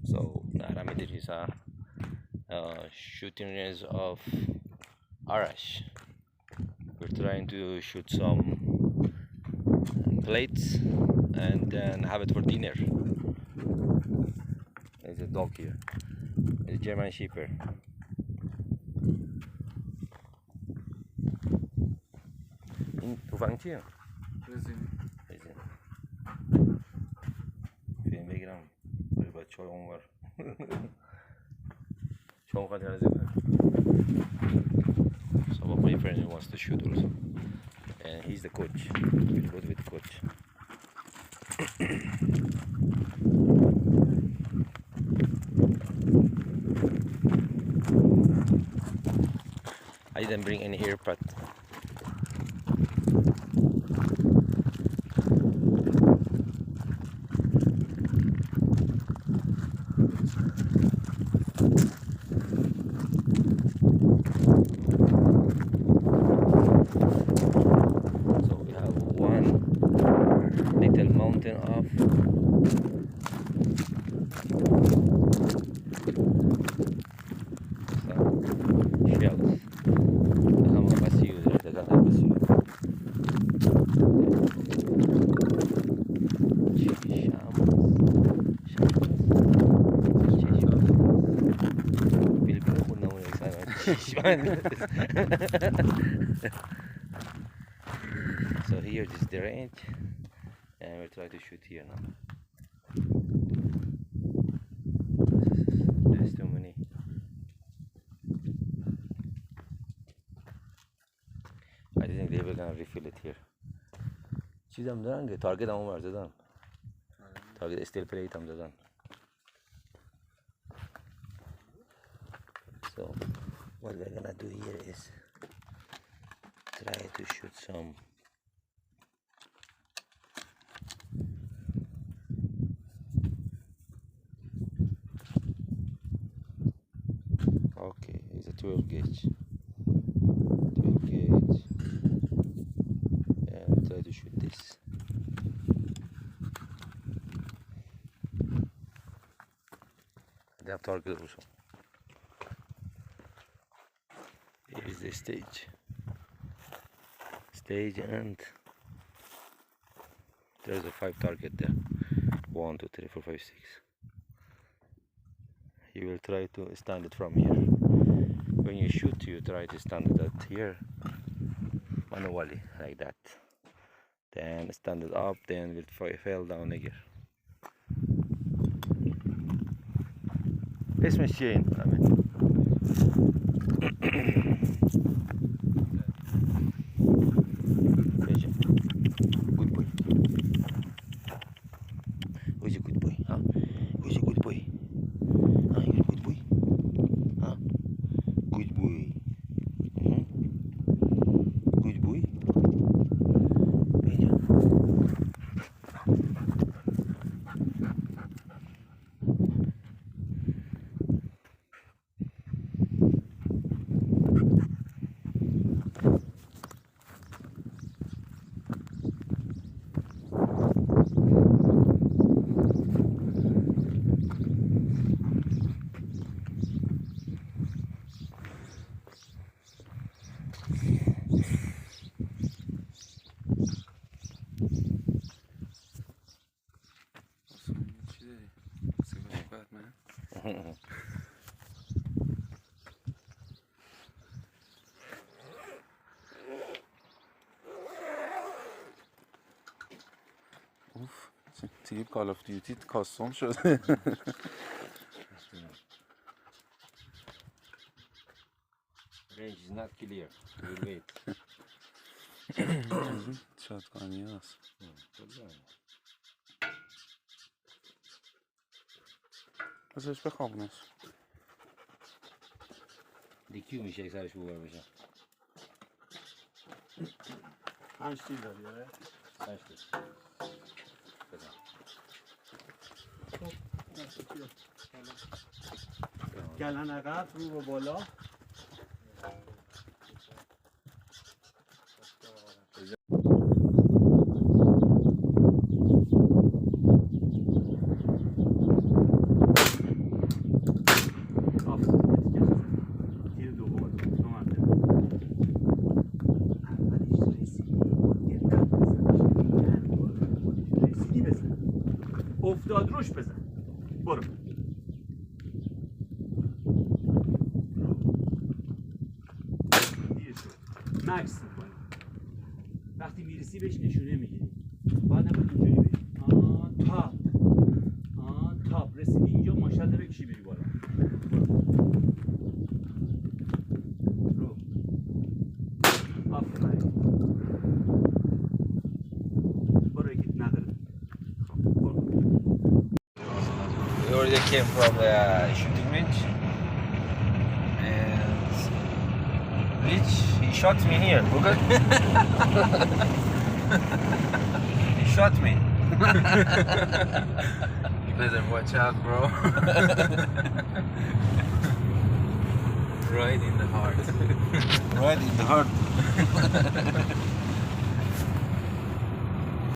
So Naramid is a shooting range of Arash. We're trying to shoot some plates and then have it for dinner. There's a dog here. It's a German Shepherd. این توفنگ چیه؟ رزین فیلم بگیرم برای بچه های اونور شما میخواد رزین کنم. Some of my friends wants to shoot also, and he's the coach. We'll go with the coach. I didn't bring any earpod. So we have one little mountain of shells. Deja más vacío, deja más vacío. So here is the range, and we'll try to shoot here now. There's too many. I think they were gonna refill it here. چیزم دارن که تارگت هم اونور زدن. تارگت استیل پلیت هم زدن. So what we're gonna do here is try to shoot some okay, it's a 12 gauge and try to shoot this. They have target also. Here is the stage and there's a 5 target there. 1, 2, 3, 4, 5, 6. You will try to stand it from here. When you shoot, you try to stand it at here manually like that. Then stand it up, then it fell down again. اسمش چیه این؟ Good boy. Who's a good boy? Huh? Who's a good boy? Huh? You're a good boy? Huh? Good boy. Good boy. Peja. اوف تیپ کال آف دیوتی کاستوم شده. Range is not clear. We'll wait. شاتگانی هست. بذارش بخوابونش. دیکیو میشه یک سرش بوبر بشه. 5 تیر داری آره؟ 5 تیر. بزن. گلن عقب رو به بالا. روش بزن. برو. دیر شد. مکس میکنی. وقتی میرسی بهش نشونه میگیری. باید نباید اینجوری بری. تاپ. تاپ. رسیدی اینجا ماشاءالله بکشی بری بالا. رو. آفرین. برو یکی نداره. برو. We already came from the shooting range, and Rich, he shot me here. Google. He shot me. You better watch out, bro. Right in the heart. Right in the heart.